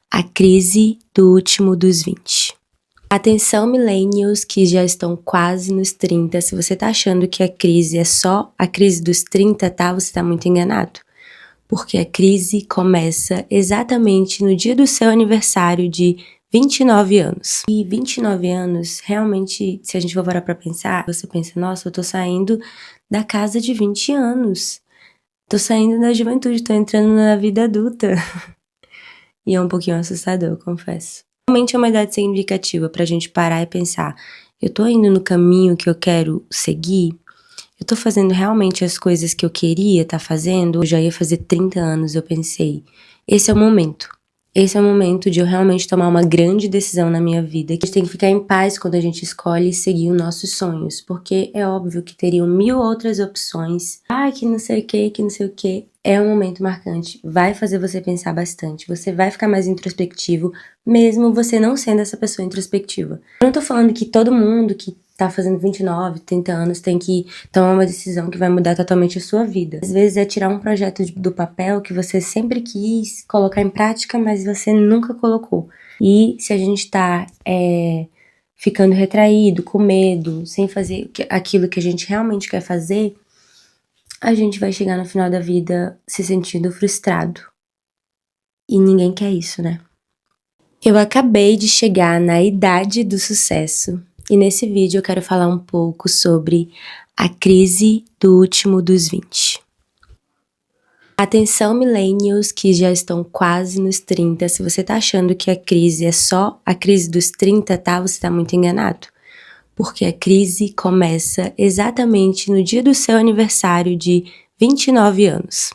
A crise do último dos 20. Atenção, millennials que já estão quase nos 30, se você tá achando que a crise é só a crise dos 30, tá? Você tá muito enganado. Porque a crise começa exatamente no dia do seu aniversário de 29 anos. E 29 anos, realmente, se a gente for parar pra pensar, você pensa, nossa, eu tô saindo da casa de 20 anos. Tô saindo da juventude, tô entrando na vida adulta. E é um pouquinho assustador, eu confesso. Realmente é uma idade significativa pra gente parar e pensar, eu tô indo no caminho que eu quero seguir? Eu tô fazendo realmente as coisas que eu queria tá fazendo? Eu já ia fazer 30 anos, eu pensei, esse é o momento. Esse é o momento de eu realmente tomar uma grande decisão na minha vida, que a gente tem que ficar em paz quando a gente escolhe seguir os nossos sonhos, porque é óbvio que teriam 1000 outras opções. Que não sei o que não sei o que. É um momento marcante, vai fazer você pensar bastante, você vai ficar mais introspectivo, mesmo você não sendo essa pessoa introspectiva. Eu não tô falando que todo mundo que tá fazendo 29, 30 anos tem que tomar uma decisão que vai mudar totalmente a sua vida. Às vezes é tirar um projeto do papel que você sempre quis colocar em prática, mas você nunca colocou. E se a gente tá ficando retraído, com medo, sem fazer aquilo que a gente realmente quer fazer, a gente vai chegar no final da vida se sentindo frustrado. E ninguém quer isso, né? Eu acabei de chegar na idade do sucesso e nesse vídeo eu quero falar um pouco sobre a crise do último dos 20. Atenção, millennials que já estão quase nos 30, se você tá achando que a crise é só a crise dos 30, tá? Você tá muito enganado. Porque a crise começa exatamente no dia do seu aniversário de 29 anos.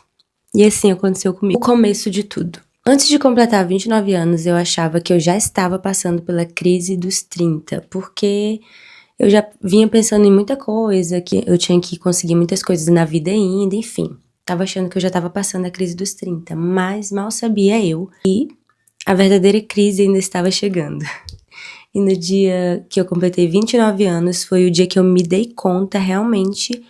E assim aconteceu comigo. O começo de tudo. Antes de completar 29 anos, eu achava que eu já estava passando pela crise dos 30, porque eu já vinha pensando em muita coisa, que eu tinha que conseguir muitas coisas na vida ainda, enfim. Tava achando que eu já estava passando a crise dos 30, mas mal sabia eu que a verdadeira crise ainda estava chegando. E no dia que eu completei 29 anos, foi o dia que eu me dei conta realmente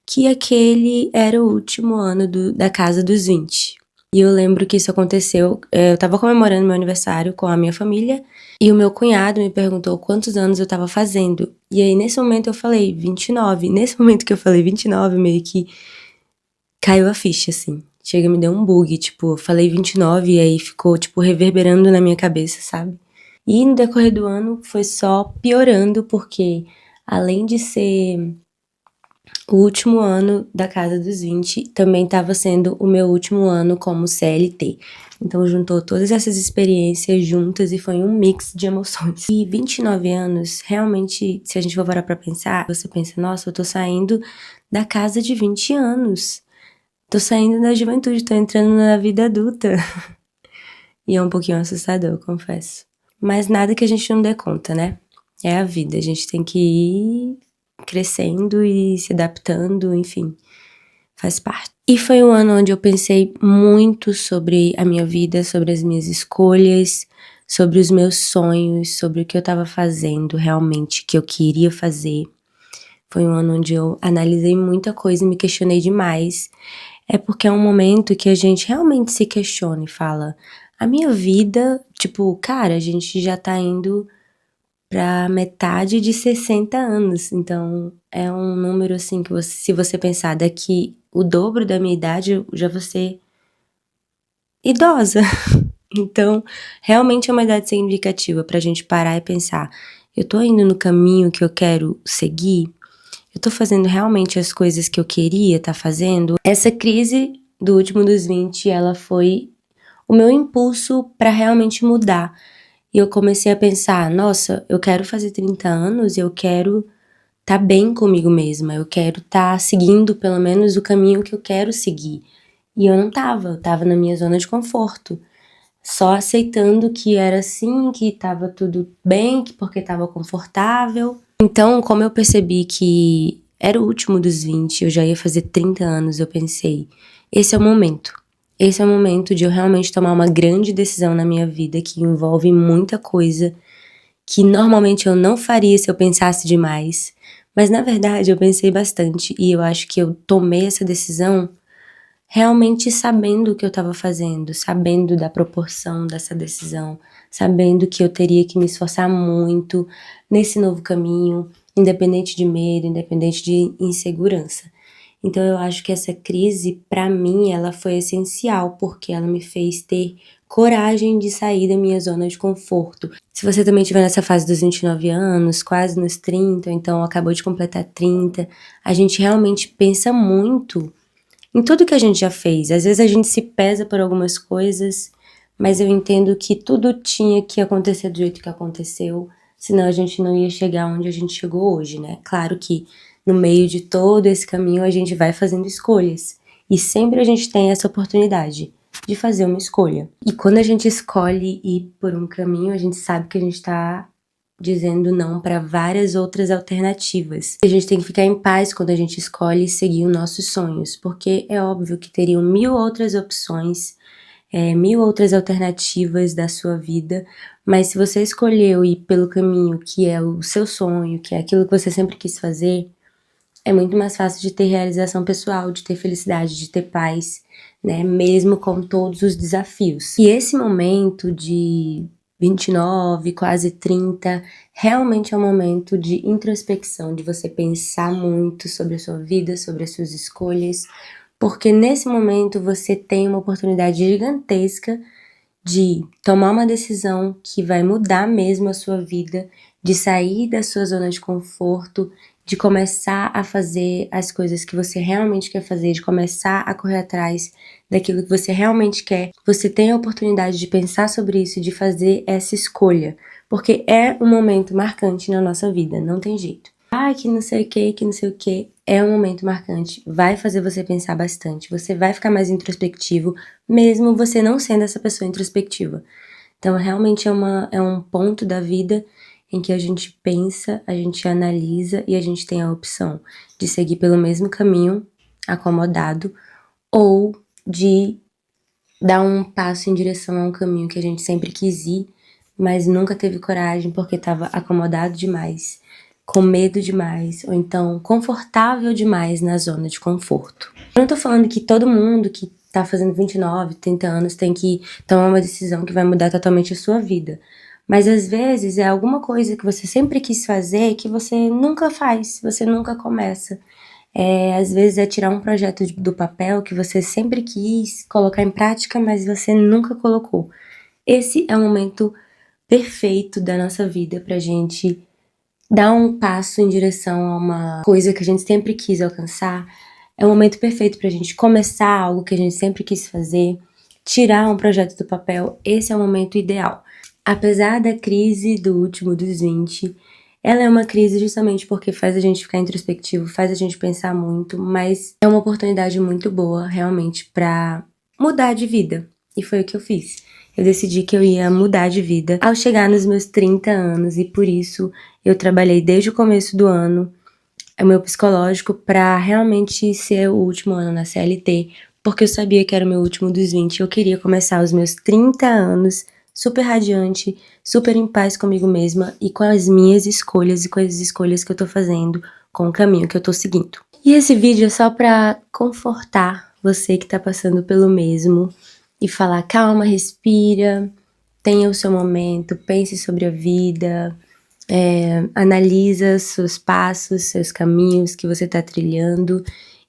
que aquele era o último ano da casa dos 20. E eu lembro que isso aconteceu, eu tava comemorando meu aniversário com a minha família, e o meu cunhado me perguntou quantos anos eu tava fazendo. E aí nesse momento eu falei 29. Nesse momento que eu falei 29, meio que caiu a ficha, assim. Chega, me deu um bug, tipo, eu falei 29 e aí ficou, tipo, reverberando na minha cabeça, sabe? E no decorrer do ano foi só piorando, porque além de ser o último ano da casa dos 20, também estava sendo o meu último ano como CLT. Então juntou todas essas experiências juntas e foi um mix de emoções. E 29 anos, realmente, se a gente for parar pra pensar, você pensa, nossa, eu tô saindo da casa de 20 anos. Tô saindo da juventude, tô entrando na vida adulta. E é um pouquinho assustador, eu confesso. Mas nada que a gente não dê conta, né? É a vida, a gente tem que ir crescendo e se adaptando, enfim, faz parte. E foi um ano onde eu pensei muito sobre a minha vida, sobre as minhas escolhas, sobre os meus sonhos, sobre o que eu tava fazendo realmente, que eu queria fazer. Foi um ano onde eu analisei muita coisa e me questionei demais. É porque é um momento que a gente realmente se questiona e fala, a minha vida, tipo, cara, a gente já tá indo pra metade de 60 anos, então é um número assim que você, se você pensar daqui o dobro da minha idade, eu já vou ser idosa. Então, realmente é uma idade significativa pra gente parar e pensar, eu tô indo no caminho que eu quero seguir? Eu tô fazendo realmente as coisas que eu queria tá fazendo? Essa crise do último dos 20, ela foi o meu impulso pra realmente mudar. E eu comecei a pensar, nossa, eu quero fazer 30 anos, eu quero tá bem comigo mesma, eu quero tá seguindo pelo menos o caminho que eu quero seguir. E eu não tava, eu tava na minha zona de conforto, só aceitando que era assim, que tava tudo bem, porque tava confortável. Então, como eu percebi que era o último dos 20, eu já ia fazer 30 anos, eu pensei, esse é o momento. Esse é o momento de eu realmente tomar uma grande decisão na minha vida que envolve muita coisa que normalmente eu não faria se eu pensasse demais. Mas na verdade eu pensei bastante e eu acho que eu tomei essa decisão realmente sabendo o que eu estava fazendo, sabendo da proporção dessa decisão, sabendo que eu teria que me esforçar muito nesse novo caminho, independente de medo, independente de insegurança. Então eu acho que essa crise, pra mim, ela foi essencial, porque ela me fez ter coragem de sair da minha zona de conforto. Se você também estiver nessa fase dos 29 anos, quase nos 30, ou então acabou de completar 30, a gente realmente pensa muito em tudo que a gente já fez. Às vezes a gente se pesa por algumas coisas, mas eu entendo que tudo tinha que acontecer do jeito que aconteceu, senão a gente não ia chegar onde a gente chegou hoje, né? Claro que no meio de todo esse caminho a gente vai fazendo escolhas, e sempre a gente tem essa oportunidade de fazer uma escolha. E quando a gente escolhe ir por um caminho, a gente sabe que a gente tá dizendo não para várias outras alternativas. A gente tem que ficar em paz quando a gente escolhe seguir os nossos sonhos, porque é óbvio que teriam 1000 outras opções, 1000 outras alternativas da sua vida, mas se você escolheu ir pelo caminho que é o seu sonho, que é aquilo que você sempre quis fazer, é muito mais fácil de ter realização pessoal, de ter felicidade, de ter paz, né? Mesmo com todos os desafios. E esse momento de 29, quase 30, realmente é um momento de introspecção, de você pensar muito sobre a sua vida, sobre as suas escolhas, porque nesse momento você tem uma oportunidade gigantesca de tomar uma decisão que vai mudar mesmo a sua vida, de sair da sua zona de conforto, de começar a fazer as coisas que você realmente quer fazer, de começar a correr atrás daquilo que você realmente quer. Você tem a oportunidade de pensar sobre isso, de fazer essa escolha, porque é um momento marcante na nossa vida, não tem jeito. Que não sei o que não sei o que, é um momento marcante, vai fazer você pensar bastante, você vai ficar mais introspectivo, mesmo você não sendo essa pessoa introspectiva. Então realmente é um ponto da vida em que a gente pensa, a gente analisa e a gente tem a opção de seguir pelo mesmo caminho, acomodado, ou de dar um passo em direção a um caminho que a gente sempre quis ir, mas nunca teve coragem porque estava acomodado demais, com medo demais, ou então confortável demais na zona de conforto. Eu não tô falando que todo mundo que tá fazendo 29, 30 anos tem que tomar uma decisão que vai mudar totalmente a sua vida. Mas às vezes é alguma coisa que você sempre quis fazer que você nunca faz, você nunca começa. Às vezes é tirar um projeto do papel que você sempre quis colocar em prática, mas você nunca colocou. Esse é o momento perfeito da nossa vida pra gente dar um passo em direção a uma coisa que a gente sempre quis alcançar. É o momento perfeito pra gente começar algo que a gente sempre quis fazer, tirar um projeto do papel. Esse é o momento ideal. Apesar da crise do último dos 20, ela é uma crise justamente porque faz a gente ficar introspectivo, faz a gente pensar muito, mas é uma oportunidade muito boa, realmente, pra mudar de vida. E foi o que eu fiz. Eu decidi que eu ia mudar de vida ao chegar nos meus 30 anos, e por isso eu trabalhei desde o começo do ano o meu psicológico pra realmente ser o último ano na CLT, porque eu sabia que era o meu último dos 20, eu queria começar os meus 30 anos super radiante, super em paz comigo mesma e com as minhas escolhas e com as escolhas que eu tô fazendo, com o caminho que eu tô seguindo. E esse vídeo é só pra confortar você que tá passando pelo mesmo e falar: calma, respira, tenha o seu momento, pense sobre a vida, analisa seus passos, seus caminhos que você tá trilhando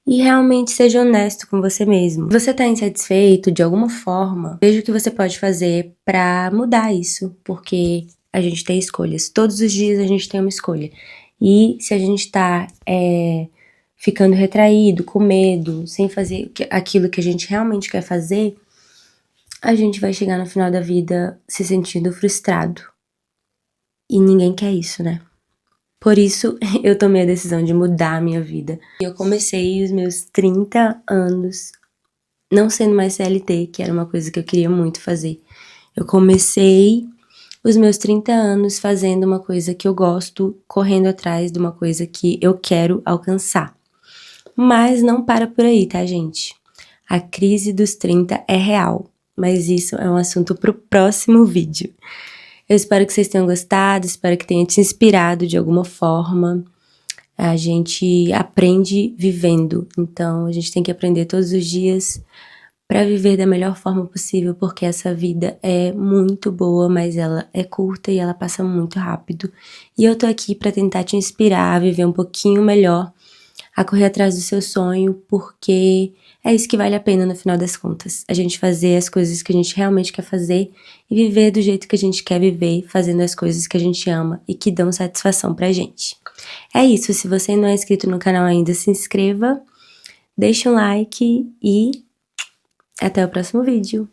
e realmente seja honesto com você mesmo. Se você tá insatisfeito de alguma forma, veja o que você pode fazer pra mudar isso, porque a gente tem escolhas. Todos os dias a gente tem uma escolha. E se a gente tá ficando retraído, com medo, sem fazer aquilo que a gente realmente quer fazer, a gente vai chegar no final da vida se sentindo frustrado. E ninguém quer isso, né? Por isso, eu tomei a decisão de mudar a minha vida. Eu comecei os meus 30 anos não sendo mais CLT, que era uma coisa que eu queria muito fazer. Eu comecei os meus 30 anos fazendo uma coisa que eu gosto, correndo atrás de uma coisa que eu quero alcançar. Mas não para por aí, tá, gente? A crise dos 30 é real, mas isso é um assunto pro próximo vídeo. Eu espero que vocês tenham gostado, espero que tenha te inspirado de alguma forma. A gente aprende vivendo, então a gente tem que aprender todos os dias para viver da melhor forma possível, porque essa vida é muito boa, mas ela é curta e ela passa muito rápido. E eu tô aqui para tentar te inspirar a viver um pouquinho melhor, a correr atrás do seu sonho, porque é isso que vale a pena no final das contas. A gente fazer as coisas que a gente realmente quer fazer e viver do jeito que a gente quer viver, fazendo as coisas que a gente ama e que dão satisfação pra gente. É isso, se você não é inscrito no canal ainda, se inscreva, deixa um like e até o próximo vídeo.